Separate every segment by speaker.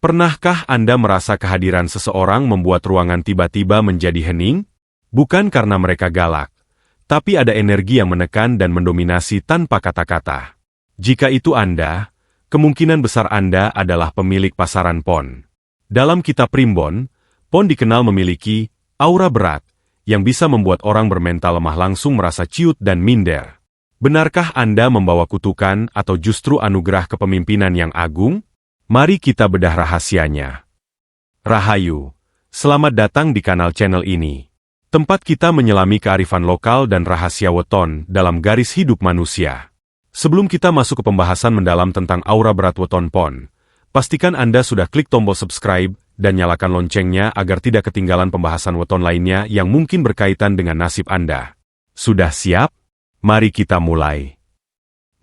Speaker 1: Pernahkah Anda merasa kehadiran seseorang membuat ruangan tiba-tiba menjadi hening? Bukan karena mereka galak, tapi ada energi yang menekan dan mendominasi tanpa kata-kata. Jika itu Anda, kemungkinan besar Anda adalah pemilik pasaran PON. Dalam kitab Primbon, PON dikenal memiliki aura berat yang bisa membuat orang bermental lemah langsung merasa ciut dan minder. Benarkah Anda membawa kutukan atau justru anugerah kepemimpinan yang agung? Mari kita bedah rahasianya. Rahayu, selamat datang di channel ini. Tempat kita menyelami kearifan lokal dan rahasia weton dalam garis hidup manusia. Sebelum kita masuk ke pembahasan mendalam tentang aura berat weton PON, pastikan Anda sudah klik tombol subscribe dan nyalakan loncengnya agar tidak ketinggalan pembahasan weton lainnya yang mungkin berkaitan dengan nasib Anda. Sudah siap? Mari kita mulai.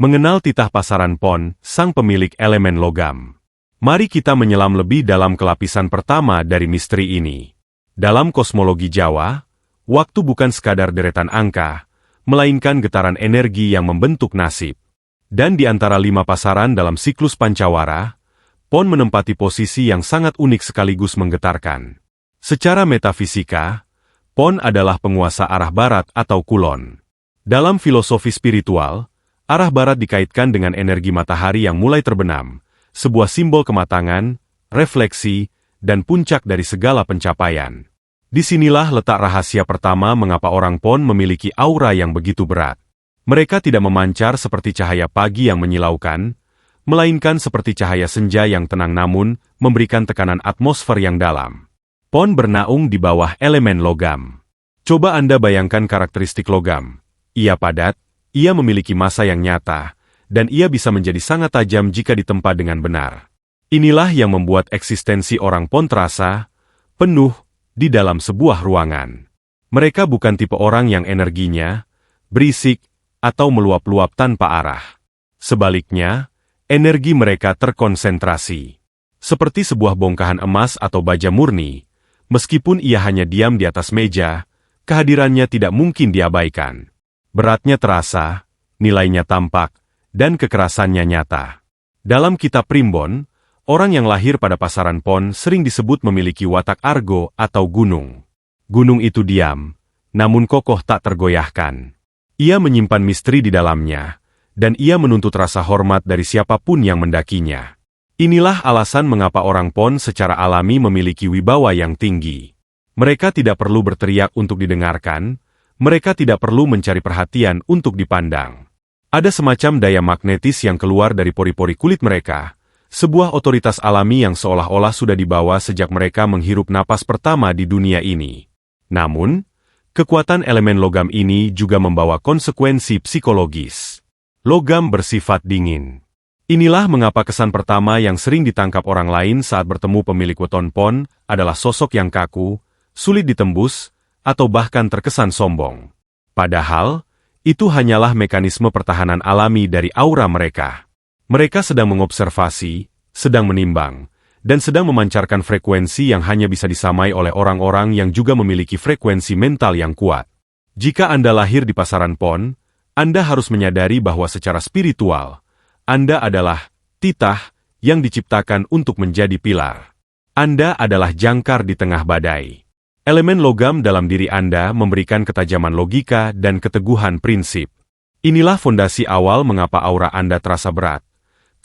Speaker 1: Mengenal titah pasaran PON, sang pemilik elemen logam. Mari kita menyelam lebih dalam ke lapisan pertama dari misteri ini. Dalam kosmologi Jawa, waktu bukan sekadar deretan angka, melainkan getaran energi yang membentuk nasib. Dan di antara 5 pasaran dalam siklus Pancawara, PON menempati posisi yang sangat unik sekaligus menggetarkan. Secara metafisika, PON adalah penguasa arah barat atau kulon. Dalam filosofi spiritual, arah barat dikaitkan dengan energi matahari yang mulai terbenam, sebuah simbol kematangan, refleksi, dan puncak dari segala pencapaian. Disinilah letak rahasia pertama mengapa orang PON memiliki aura yang begitu berat. Mereka tidak memancar seperti cahaya pagi yang menyilaukan, melainkan seperti cahaya senja yang tenang namun memberikan tekanan atmosfer yang dalam. PON bernaung di bawah elemen logam. Coba Anda bayangkan karakteristik logam. Ia padat, ia memiliki massa yang nyata, dan ia bisa menjadi sangat tajam jika ditempa dengan benar. Inilah yang membuat eksistensi orang PON terasa penuh di dalam sebuah ruangan. Mereka bukan tipe orang yang energinya berisik atau meluap-luap tanpa arah. Sebaliknya, energi mereka terkonsentrasi. Seperti sebuah bongkahan emas atau baja murni, meskipun ia hanya diam di atas meja, kehadirannya tidak mungkin diabaikan. Beratnya terasa, nilainya tampak, dan kekerasannya nyata. Dalam kitab Primbon, orang yang lahir pada pasaran PON sering disebut memiliki watak argo atau gunung. Gunung itu diam, namun kokoh tak tergoyahkan. Ia menyimpan misteri di dalamnya, dan ia menuntut rasa hormat dari siapapun yang mendakinya. Inilah alasan mengapa orang PON secara alami memiliki wibawa yang tinggi. Mereka tidak perlu berteriak untuk didengarkan, mereka tidak perlu mencari perhatian untuk dipandang. Ada semacam daya magnetis yang keluar dari pori-pori kulit mereka, sebuah otoritas alami yang seolah-olah sudah dibawa sejak mereka menghirup napas pertama di dunia ini. Namun, kekuatan elemen logam ini juga membawa konsekuensi psikologis. Logam bersifat dingin. Inilah mengapa kesan pertama yang sering ditangkap orang lain saat bertemu pemilik weton PON adalah sosok yang kaku, sulit ditembus, atau bahkan terkesan sombong. Padahal, itu hanyalah mekanisme pertahanan alami dari aura mereka. Mereka sedang mengobservasi, sedang menimbang, dan sedang memancarkan frekuensi yang hanya bisa disamai oleh orang-orang yang juga memiliki frekuensi mental yang kuat. Jika Anda lahir di pasaran PON, Anda harus menyadari bahwa secara spiritual, Anda adalah titah yang diciptakan untuk menjadi pilar. Anda adalah jangkar di tengah badai. Elemen logam dalam diri Anda memberikan ketajaman logika dan keteguhan prinsip. Inilah fondasi awal mengapa aura Anda terasa berat.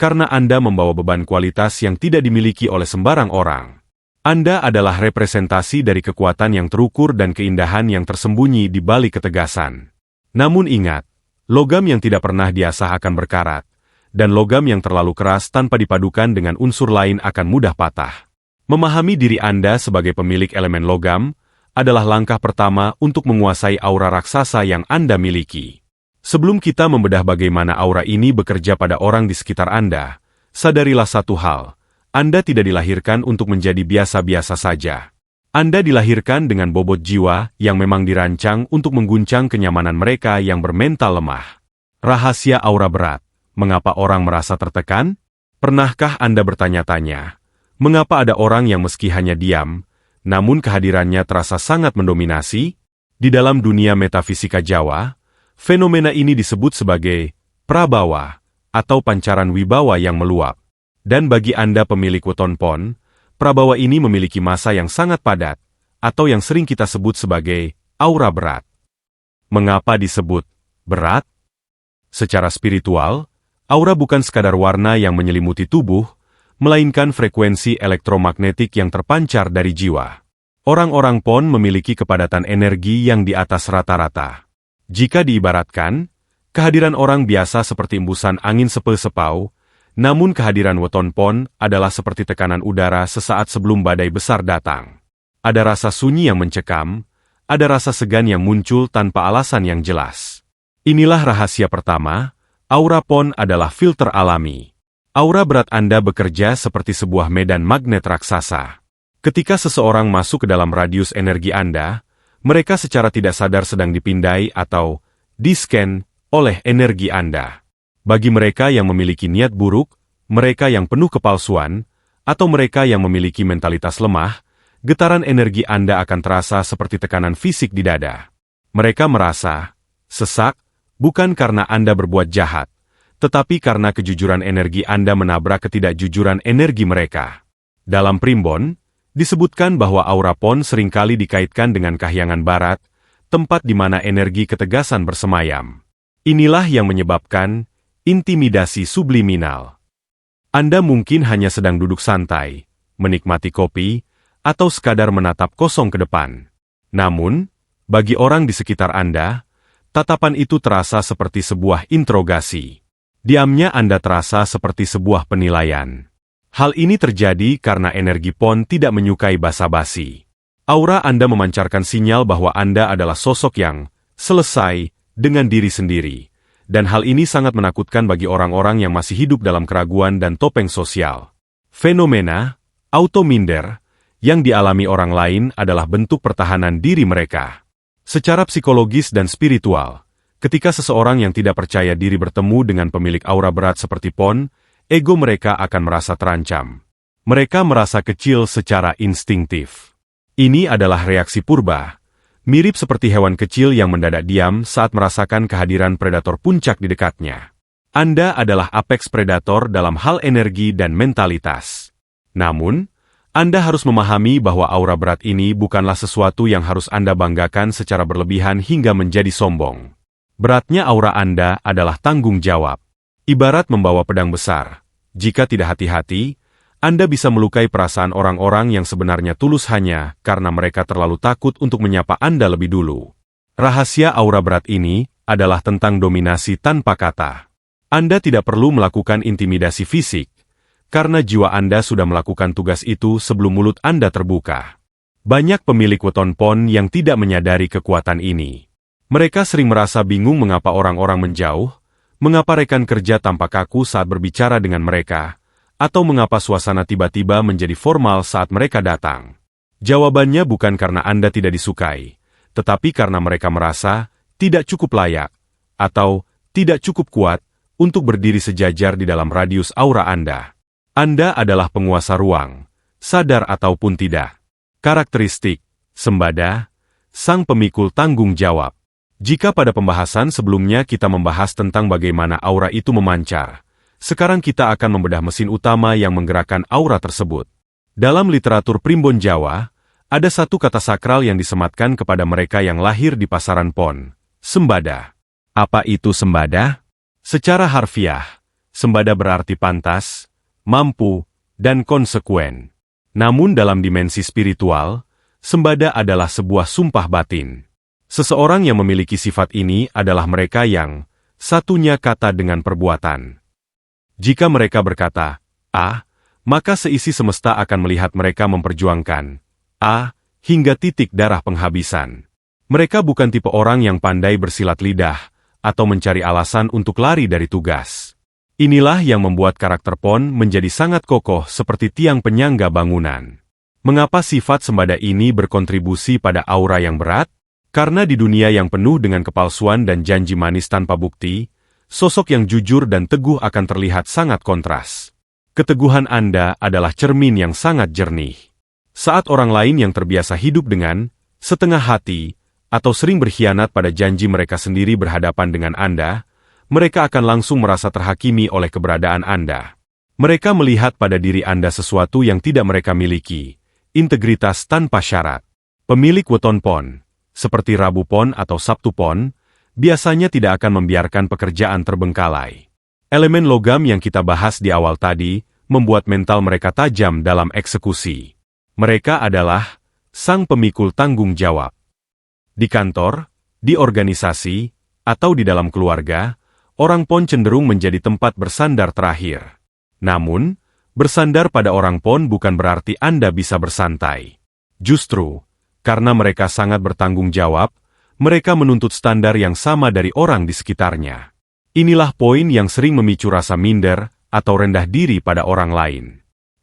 Speaker 1: Karena Anda membawa beban kualitas yang tidak dimiliki oleh sembarang orang. Anda adalah representasi dari kekuatan yang terukur dan keindahan yang tersembunyi di balik ketegasan. Namun ingat, logam yang tidak pernah diasah akan berkarat, dan logam yang terlalu keras tanpa dipadukan dengan unsur lain akan mudah patah. Memahami diri Anda sebagai pemilik elemen logam adalah langkah pertama untuk menguasai aura raksasa yang Anda miliki. Sebelum kita membedah bagaimana aura ini bekerja pada orang di sekitar Anda, sadarilah satu hal, Anda tidak dilahirkan untuk menjadi biasa-biasa saja. Anda dilahirkan dengan bobot jiwa yang memang dirancang untuk mengguncang kenyamanan mereka yang bermental lemah. Rahasia aura berat, mengapa orang merasa tertekan? Pernahkah Anda bertanya-tanya, mengapa ada orang yang meski hanya diam, namun kehadirannya terasa sangat mendominasi? Di dalam dunia metafisika Jawa, fenomena ini disebut sebagai prabawa, atau pancaran wibawa yang meluap. Dan bagi Anda pemilik weton PON, prabawa ini memiliki massa yang sangat padat, atau yang sering kita sebut sebagai aura berat. Mengapa disebut berat? Secara spiritual, aura bukan sekadar warna yang menyelimuti tubuh, melainkan frekuensi elektromagnetik yang terpancar dari jiwa. Orang-orang PON memiliki kepadatan energi yang di atas rata-rata. Jika diibaratkan, kehadiran orang biasa seperti embusan angin sepeu-sepau, namun kehadiran weton PON adalah seperti tekanan udara sesaat sebelum badai besar datang. Ada rasa sunyi yang mencekam, ada rasa segan yang muncul tanpa alasan yang jelas. Inilah rahasia pertama, aura PON adalah filter alami. Aura berat Anda bekerja seperti sebuah medan magnet raksasa. Ketika seseorang masuk ke dalam radius energi Anda, mereka secara tidak sadar sedang dipindai atau di-scan oleh energi Anda. Bagi mereka yang memiliki niat buruk, mereka yang penuh kepalsuan, atau mereka yang memiliki mentalitas lemah, getaran energi Anda akan terasa seperti tekanan fisik di dada. Mereka merasa sesak, bukan karena Anda berbuat jahat, tetapi karena kejujuran energi Anda menabrak ketidakjujuran energi mereka. Dalam primbon, disebutkan bahwa aura PON seringkali dikaitkan dengan kahyangan barat, tempat di mana energi ketegasan bersemayam. Inilah yang menyebabkan intimidasi subliminal. Anda mungkin hanya sedang duduk santai, menikmati kopi, atau sekadar menatap kosong ke depan. Namun, bagi orang di sekitar Anda, tatapan itu terasa seperti sebuah interogasi. Diamnya Anda terasa seperti sebuah penilaian. Hal ini terjadi karena energi PON tidak menyukai basa-basi. Aura Anda memancarkan sinyal bahwa Anda adalah sosok yang selesai dengan diri sendiri. Dan hal ini sangat menakutkan bagi orang-orang yang masih hidup dalam keraguan dan topeng sosial. Fenomena auto-minder yang dialami orang lain adalah bentuk pertahanan diri mereka. Secara psikologis dan spiritual, ketika seseorang yang tidak percaya diri bertemu dengan pemilik aura berat seperti PON, ego mereka akan merasa terancam. Mereka merasa kecil secara instinktif. Ini adalah reaksi purba. Mirip seperti hewan kecil yang mendadak diam saat merasakan kehadiran predator puncak di dekatnya. Anda adalah apex predator dalam hal energi dan mentalitas. Namun, Anda harus memahami bahwa aura berat ini bukanlah sesuatu yang harus Anda banggakan secara berlebihan hingga menjadi sombong. Beratnya aura Anda adalah tanggung jawab. Ibarat membawa pedang besar. Jika tidak hati-hati, Anda bisa melukai perasaan orang-orang yang sebenarnya tulus hanya karena mereka terlalu takut untuk menyapa Anda lebih dulu. Rahasia aura berat ini adalah tentang dominasi tanpa kata. Anda tidak perlu melakukan intimidasi fisik, karena jiwa Anda sudah melakukan tugas itu sebelum mulut Anda terbuka. Banyak pemilik weton PON yang tidak menyadari kekuatan ini. Mereka sering merasa bingung mengapa orang-orang menjauh, mengapa rekan kerja tampak kaku saat berbicara dengan mereka, atau mengapa suasana tiba-tiba menjadi formal saat mereka datang. Jawabannya bukan karena Anda tidak disukai, tetapi karena mereka merasa tidak cukup layak, atau tidak cukup kuat untuk berdiri sejajar di dalam radius aura Anda. Anda adalah penguasa ruang, sadar ataupun tidak. Karakteristik, sembada, sang pemikul tanggung jawab. Jika pada pembahasan sebelumnya kita membahas tentang bagaimana aura itu memancar, sekarang kita akan membedah mesin utama yang menggerakkan aura tersebut. Dalam literatur primbon Jawa, ada satu kata sakral yang disematkan kepada mereka yang lahir di pasaran PON, sembada. Apa itu sembada? Secara harfiah, sembada berarti pantas, mampu, dan konsekuen. Namun dalam dimensi spiritual, sembada adalah sebuah sumpah batin. Seseorang yang memiliki sifat ini adalah mereka yang satunya kata dengan perbuatan. Jika mereka berkata, A, maka seisi semesta akan melihat mereka memperjuangkan A, hingga titik darah penghabisan. Mereka bukan tipe orang yang pandai bersilat lidah, atau mencari alasan untuk lari dari tugas. Inilah yang membuat karakter PON menjadi sangat kokoh seperti tiang penyangga bangunan. Mengapa sifat sembada ini berkontribusi pada aura yang berat? Karena di dunia yang penuh dengan kepalsuan dan janji manis tanpa bukti, sosok yang jujur dan teguh akan terlihat sangat kontras. Keteguhan Anda adalah cermin yang sangat jernih. Saat orang lain yang terbiasa hidup dengan setengah hati, atau sering berkhianat pada janji mereka sendiri berhadapan dengan Anda, mereka akan langsung merasa terhakimi oleh keberadaan Anda. Mereka melihat pada diri Anda sesuatu yang tidak mereka miliki, integritas tanpa syarat. Pemilik weton pon, seperti Rabu pon atau Sabtu pon, biasanya tidak akan membiarkan pekerjaan terbengkalai. Elemen logam yang kita bahas di awal tadi membuat mental mereka tajam dalam eksekusi. Mereka adalah sang pemikul tanggung jawab. Di kantor, di organisasi, atau di dalam keluarga, orang pon cenderung menjadi tempat bersandar terakhir. Namun, bersandar pada orang pon bukan berarti Anda bisa bersantai. Justru, karena mereka sangat bertanggung jawab, mereka menuntut standar yang sama dari orang di sekitarnya. Inilah poin yang sering memicu rasa minder atau rendah diri pada orang lain.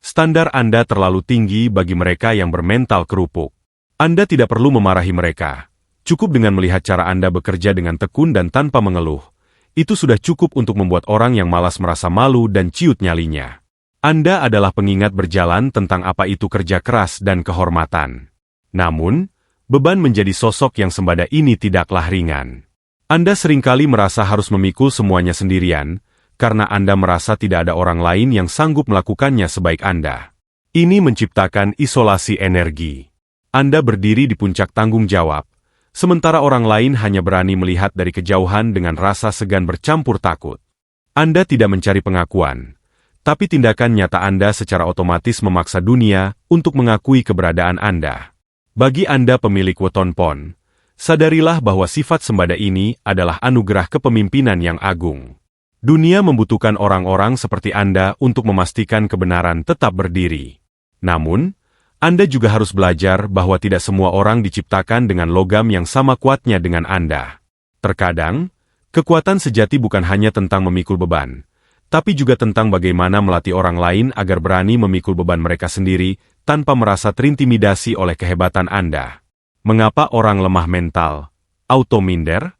Speaker 1: Standar Anda terlalu tinggi bagi mereka yang bermental kerupuk. Anda tidak perlu memarahi mereka. Cukup dengan melihat cara Anda bekerja dengan tekun dan tanpa mengeluh. Itu sudah cukup untuk membuat orang yang malas merasa malu dan ciut nyalinya. Anda adalah pengingat berjalan tentang apa itu kerja keras dan kehormatan. Namun, beban menjadi sosok yang sembada ini tidaklah ringan. Anda seringkali merasa harus memikul semuanya sendirian, karena Anda merasa tidak ada orang lain yang sanggup melakukannya sebaik Anda. Ini menciptakan isolasi energi. Anda berdiri di puncak tanggung jawab, sementara orang lain hanya berani melihat dari kejauhan dengan rasa segan bercampur takut. Anda tidak mencari pengakuan, tapi tindakan nyata Anda secara otomatis memaksa dunia untuk mengakui keberadaan Anda. Bagi Anda pemilik weton pon, sadarilah bahwa sifat sembada ini adalah anugerah kepemimpinan yang agung. Dunia membutuhkan orang-orang seperti Anda untuk memastikan kebenaran tetap berdiri. Namun, Anda juga harus belajar bahwa tidak semua orang diciptakan dengan logam yang sama kuatnya dengan Anda. Terkadang, kekuatan sejati bukan hanya tentang memikul beban, tapi juga tentang bagaimana melatih orang lain agar berani memikul beban mereka sendiri tanpa merasa terintimidasi oleh kehebatan Anda. Mengapa orang lemah mental auto minder?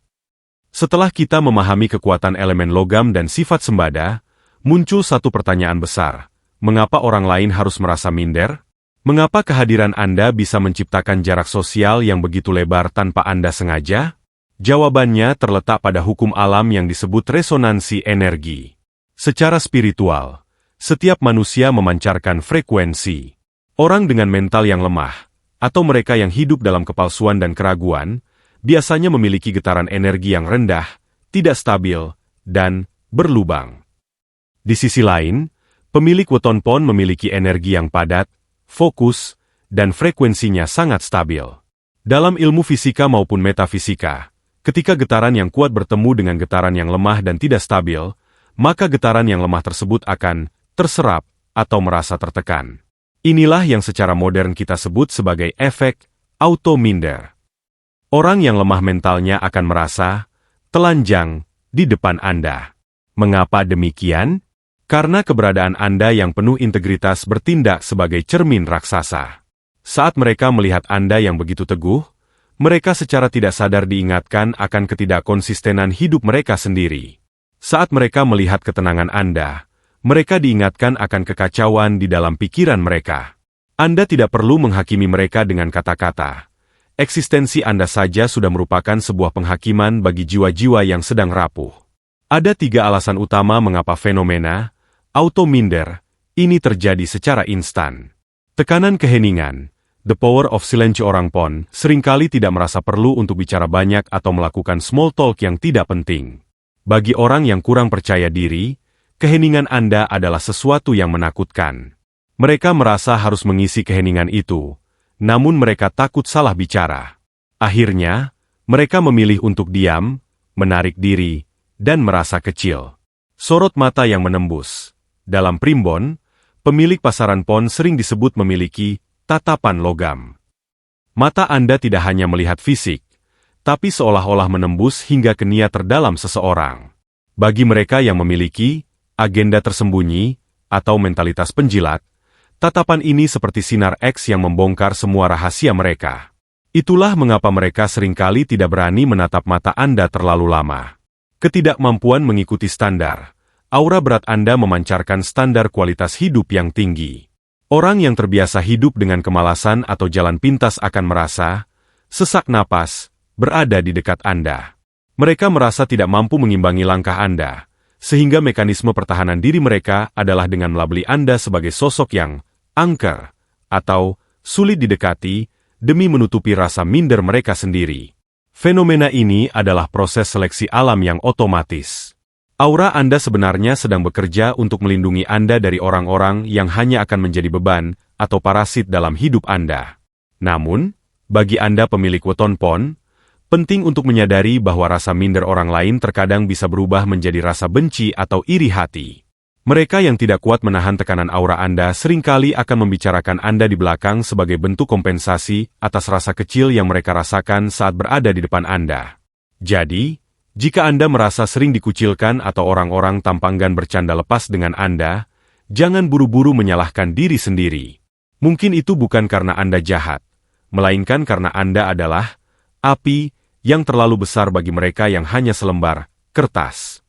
Speaker 1: Setelah kita memahami kekuatan elemen logam dan sifat sembada, muncul satu pertanyaan besar. Mengapa orang lain harus merasa minder? Mengapa kehadiran Anda bisa menciptakan jarak sosial yang begitu lebar tanpa Anda sengaja? Jawabannya terletak pada hukum alam yang disebut resonansi energi. Secara spiritual, setiap manusia memancarkan frekuensi. Orang dengan mental yang lemah, atau mereka yang hidup dalam kepalsuan dan keraguan, biasanya memiliki getaran energi yang rendah, tidak stabil, dan berlubang. Di sisi lain, pemilik weton pon memiliki energi yang padat, fokus, dan frekuensinya sangat stabil. Dalam ilmu fisika maupun metafisika, ketika getaran yang kuat bertemu dengan getaran yang lemah dan tidak stabil, maka getaran yang lemah tersebut akan terserap atau merasa tertekan. Inilah yang secara modern kita sebut sebagai efek auto minder. Orang yang lemah mentalnya akan merasa telanjang di depan Anda. Mengapa demikian? Karena keberadaan Anda yang penuh integritas bertindak sebagai cermin raksasa. Saat mereka melihat Anda yang begitu teguh, mereka secara tidak sadar diingatkan akan ketidakkonsistenan hidup mereka sendiri. Saat mereka melihat ketenangan Anda, mereka diingatkan akan kekacauan di dalam pikiran mereka. Anda tidak perlu menghakimi mereka dengan kata-kata. Eksistensi Anda saja sudah merupakan sebuah penghakiman bagi jiwa-jiwa yang sedang rapuh. Ada 3 alasan utama mengapa fenomena auto minder ini terjadi secara instan. Tekanan keheningan, the power of silence orang pon, seringkali tidak merasa perlu untuk bicara banyak atau melakukan small talk yang tidak penting. Bagi orang yang kurang percaya diri, keheningan Anda adalah sesuatu yang menakutkan. Mereka merasa harus mengisi keheningan itu, namun mereka takut salah bicara. Akhirnya, mereka memilih untuk diam, menarik diri, dan merasa kecil. Sorot mata yang menembus. Dalam primbon, pemilik pasaran pon sering disebut memiliki tatapan logam. Mata Anda tidak hanya melihat fisik, tapi seolah-olah menembus hingga ke niat terdalam seseorang. Bagi mereka yang memiliki agenda tersembunyi atau mentalitas penjilat, tatapan ini seperti sinar X yang membongkar semua rahasia mereka. Itulah mengapa mereka seringkali tidak berani menatap mata Anda terlalu lama. Ketidakmampuan mengikuti standar. Aura berat Anda memancarkan standar kualitas hidup yang tinggi. Orang yang terbiasa hidup dengan kemalasan atau jalan pintas akan merasa sesak napas berada di dekat Anda. Mereka merasa tidak mampu mengimbangi langkah Anda, Sehingga mekanisme pertahanan diri mereka adalah dengan melabeli Anda sebagai sosok yang angker atau sulit didekati demi menutupi rasa minder mereka sendiri. Fenomena ini adalah proses seleksi alam yang otomatis. Aura Anda sebenarnya sedang bekerja untuk melindungi Anda dari orang-orang yang hanya akan menjadi beban atau parasit dalam hidup Anda. Namun, bagi Anda pemilik weton pon, penting untuk menyadari bahwa rasa minder orang lain terkadang bisa berubah menjadi rasa benci atau iri hati. Mereka yang tidak kuat menahan tekanan aura Anda seringkali akan membicarakan Anda di belakang sebagai bentuk kompensasi atas rasa kecil yang mereka rasakan saat berada di depan Anda. Jadi, jika Anda merasa sering dikucilkan atau orang-orang tampanggan bercanda lepas dengan Anda, jangan buru-buru menyalahkan diri sendiri. Mungkin itu bukan karena Anda jahat, melainkan karena Anda adalah api yang terlalu besar bagi mereka yang hanya selembar kertas.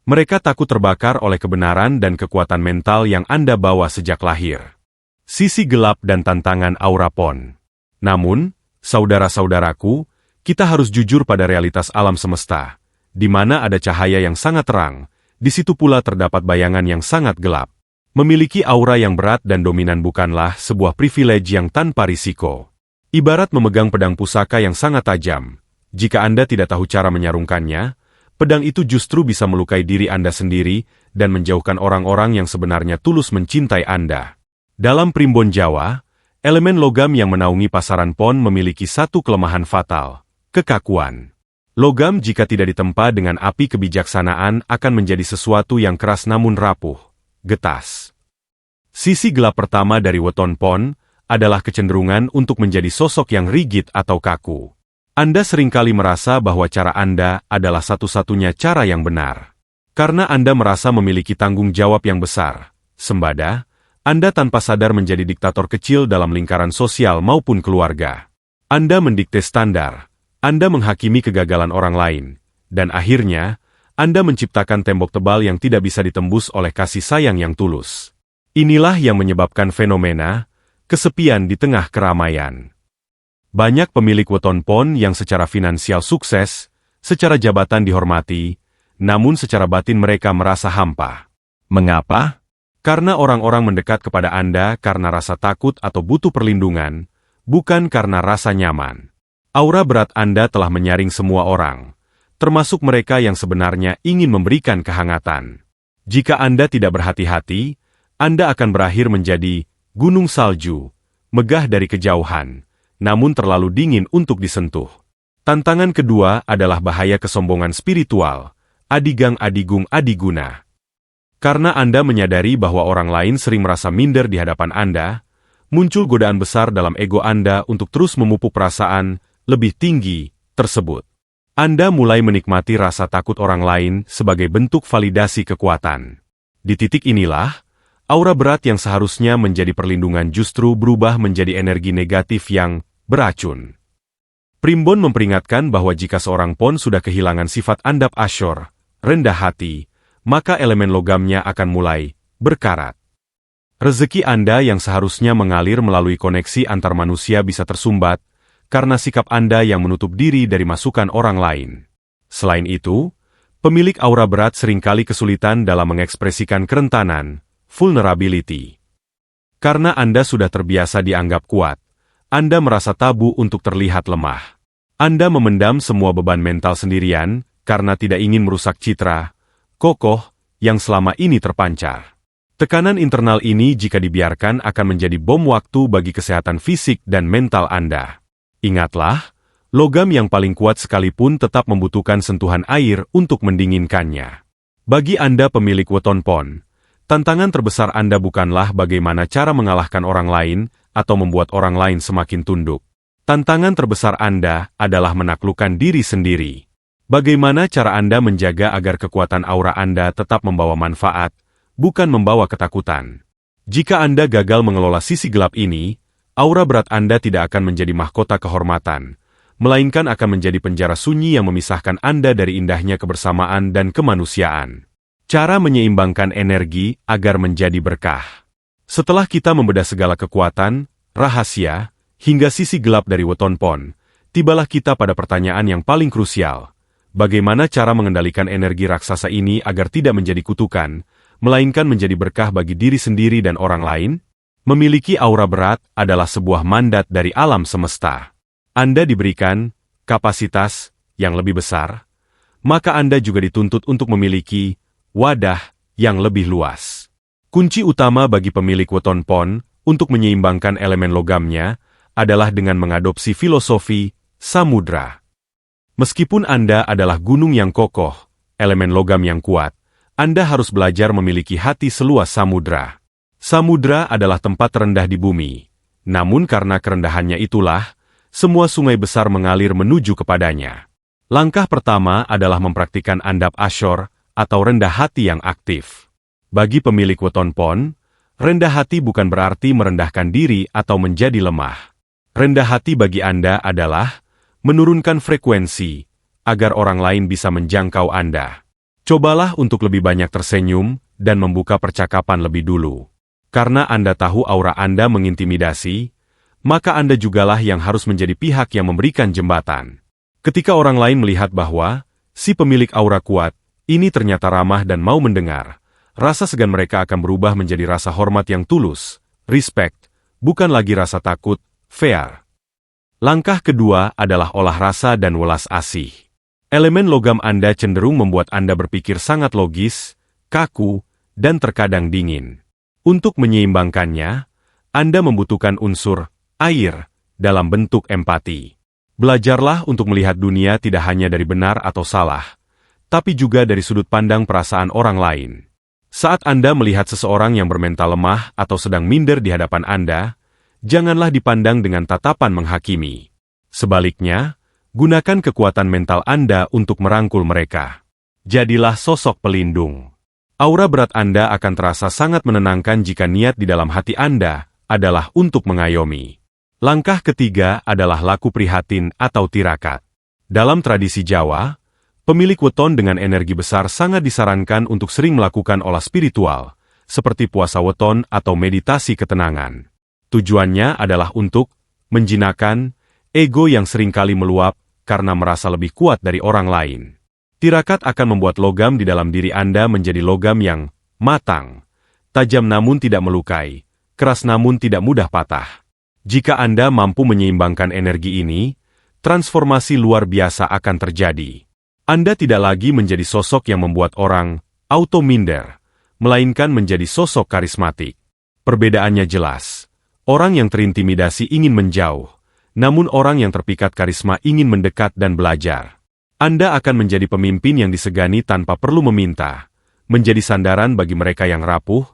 Speaker 1: Mereka takut terbakar oleh kebenaran dan kekuatan mental yang Anda bawa sejak lahir. Sisi gelap dan tantangan aura pon. Namun, saudara-saudaraku, kita harus jujur pada realitas alam semesta, di mana ada cahaya yang sangat terang, di situ pula terdapat bayangan yang sangat gelap. Memiliki aura yang berat dan dominan bukanlah sebuah privilege yang tanpa risiko. Ibarat memegang pedang pusaka yang sangat tajam. Jika Anda tidak tahu cara menyarungkannya, pedang itu justru bisa melukai diri Anda sendiri dan menjauhkan orang-orang yang sebenarnya tulus mencintai Anda. Dalam primbon Jawa, elemen logam yang menaungi pasaran pon memiliki satu kelemahan fatal, kekakuan. Logam jika tidak ditempa dengan api kebijaksanaan akan menjadi sesuatu yang keras namun rapuh, getas. Sisi gelap pertama dari weton pon adalah kecenderungan untuk menjadi sosok yang rigid atau kaku. Anda seringkali merasa bahwa cara Anda adalah satu-satunya cara yang benar. Karena Anda merasa memiliki tanggung jawab yang besar, sembada, Anda tanpa sadar menjadi diktator kecil dalam lingkaran sosial maupun keluarga. Anda mendikte standar, Anda menghakimi kegagalan orang lain, dan akhirnya, Anda menciptakan tembok tebal yang tidak bisa ditembus oleh kasih sayang yang tulus. Inilah yang menyebabkan fenomena kesepian di tengah keramaian. Banyak pemilik weton pon yang secara finansial sukses, secara jabatan dihormati, namun secara batin mereka merasa hampa. Mengapa? Karena orang-orang mendekat kepada Anda karena rasa takut atau butuh perlindungan, bukan karena rasa nyaman. Aura berat Anda telah menyaring semua orang, termasuk mereka yang sebenarnya ingin memberikan kehangatan. Jika Anda tidak berhati-hati, Anda akan berakhir menjadi gunung salju, megah dari kejauhan, namun terlalu dingin untuk disentuh. Tantangan kedua adalah bahaya kesombongan spiritual, adigang adigung adiguna. Karena Anda menyadari bahwa orang lain sering merasa minder di hadapan Anda, muncul godaan besar dalam ego Anda untuk terus memupuk perasaan lebih tinggi tersebut. Anda mulai menikmati rasa takut orang lain sebagai bentuk validasi kekuatan. Di titik inilah, aura berat yang seharusnya menjadi perlindungan justru berubah menjadi energi negatif yang beracun. Primbon memperingatkan bahwa jika seorang pon sudah kehilangan sifat andap asyur, rendah hati, maka elemen logamnya akan mulai berkarat. Rezeki Anda yang seharusnya mengalir melalui koneksi antar manusia bisa tersumbat, karena sikap Anda yang menutup diri dari masukan orang lain. Selain itu, pemilik aura berat seringkali kesulitan dalam mengekspresikan kerentanan, vulnerability. Karena Anda sudah terbiasa dianggap kuat, Anda merasa tabu untuk terlihat lemah. Anda memendam semua beban mental sendirian, karena tidak ingin merusak citra kokoh yang selama ini terpancar. Tekanan internal ini jika dibiarkan akan menjadi bom waktu bagi kesehatan fisik dan mental Anda. Ingatlah, logam yang paling kuat sekalipun tetap membutuhkan sentuhan air untuk mendinginkannya. Bagi Anda pemilik weton pon, tantangan terbesar Anda bukanlah bagaimana cara mengalahkan orang lain atau membuat orang lain semakin tunduk. Tantangan terbesar Anda adalah menaklukkan diri sendiri. Bagaimana cara Anda menjaga agar kekuatan aura Anda tetap membawa manfaat, bukan membawa ketakutan. Jika Anda gagal mengelola sisi gelap ini, aura berat Anda tidak akan menjadi mahkota kehormatan, melainkan akan menjadi penjara sunyi yang memisahkan Anda dari indahnya kebersamaan dan kemanusiaan. Cara menyeimbangkan energi agar menjadi berkah. Setelah kita membedah segala kekuatan, rahasia, hingga sisi gelap dari weton pon, tibalah kita pada pertanyaan yang paling krusial. bagaimana cara mengendalikan energi raksasa ini agar tidak menjadi kutukan, melainkan menjadi berkah bagi diri sendiri dan orang lain? Memiliki aura berat adalah sebuah mandat dari alam semesta. Anda diberikan kapasitas yang lebih besar, maka Anda juga dituntut untuk memiliki wadah yang lebih luas. Kunci utama bagi pemilik weton pon untuk menyeimbangkan elemen logamnya adalah dengan mengadopsi filosofi samudra. Meskipun Anda adalah gunung yang kokoh, elemen logam yang kuat, Anda harus belajar memiliki hati seluas samudra. Samudra adalah tempat terendah di bumi, namun karena kerendahannya itulah, semua sungai besar mengalir menuju kepadanya. Langkah pertama adalah mempraktikkan andap asyor atau rendah hati yang aktif. Bagi pemilik weton pon, rendah hati bukan berarti merendahkan diri atau menjadi lemah. Rendah hati bagi Anda adalah menurunkan frekuensi agar orang lain bisa menjangkau Anda. Cobalah untuk lebih banyak tersenyum dan membuka percakapan lebih dulu. Karena Anda tahu aura Anda mengintimidasi, maka Anda jugalah yang harus menjadi pihak yang memberikan jembatan. Ketika orang lain melihat bahwa si pemilik aura kuat ini ternyata ramah dan mau mendengar, rasa segan mereka akan berubah menjadi rasa hormat yang tulus, respect, bukan lagi rasa takut, fear. Langkah kedua adalah olah rasa dan welas asih. Elemen logam Anda cenderung membuat Anda berpikir sangat logis, kaku, dan terkadang dingin. Untuk menyeimbangkannya, Anda membutuhkan unsur air dalam bentuk empati. Belajarlah untuk melihat dunia tidak hanya dari benar atau salah, tapi juga dari sudut pandang perasaan orang lain. Saat Anda melihat seseorang yang bermental lemah atau sedang minder di hadapan Anda, janganlah dipandang dengan tatapan menghakimi. Sebaliknya, gunakan kekuatan mental Anda untuk merangkul mereka. Jadilah sosok pelindung. Aura berat Anda akan terasa sangat menenangkan jika niat di dalam hati Anda adalah untuk mengayomi. Langkah ketiga adalah laku prihatin atau tirakat. Dalam tradisi Jawa, pemilik weton dengan energi besar sangat disarankan untuk sering melakukan olah spiritual, seperti puasa weton atau meditasi ketenangan. Tujuannya adalah untuk menjinakkan ego yang seringkali meluap karena merasa lebih kuat dari orang lain. Tirakat akan membuat logam di dalam diri Anda menjadi logam yang matang, tajam namun tidak melukai, keras namun tidak mudah patah. Jika Anda mampu menyeimbangkan energi ini, transformasi luar biasa akan terjadi. Anda tidak lagi menjadi sosok yang membuat orang auto minder, melainkan menjadi sosok karismatik. Perbedaannya jelas. Orang yang terintimidasi ingin menjauh, namun orang yang terpikat karisma ingin mendekat dan belajar. Anda akan menjadi pemimpin yang disegani tanpa perlu meminta, menjadi sandaran bagi mereka yang rapuh,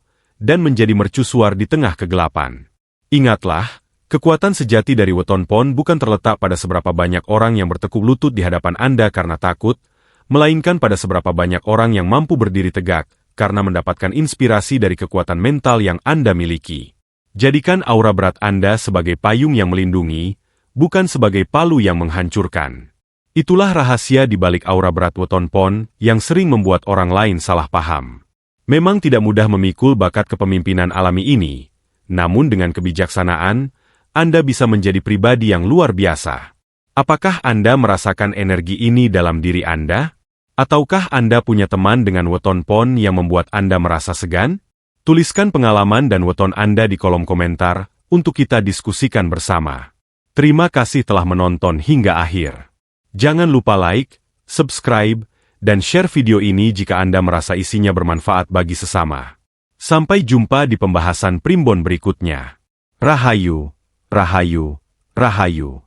Speaker 1: dan menjadi mercusuar di tengah kegelapan. Ingatlah, kekuatan sejati dari weton pon bukan terletak pada seberapa banyak orang yang bertekuk lutut di hadapan Anda karena takut, melainkan pada seberapa banyak orang yang mampu berdiri tegak karena mendapatkan inspirasi dari kekuatan mental yang Anda miliki. Jadikan aura berat Anda sebagai payung yang melindungi, bukan sebagai palu yang menghancurkan. Itulah rahasia di balik aura berat weton pon yang sering membuat orang lain salah paham. Memang tidak mudah memikul bakat kepemimpinan alami ini, namun dengan kebijaksanaan, Anda bisa menjadi pribadi yang luar biasa. Apakah Anda merasakan energi ini dalam diri Anda? Ataukah Anda punya teman dengan weton pon yang membuat Anda merasa segan? Tuliskan pengalaman dan weton Anda di kolom komentar untuk kita diskusikan bersama. Terima kasih telah menonton hingga akhir. Jangan lupa like, subscribe, dan share video ini jika Anda merasa isinya bermanfaat bagi sesama. Sampai jumpa di pembahasan primbon berikutnya. Rahayu, Rahayu, Rahayu.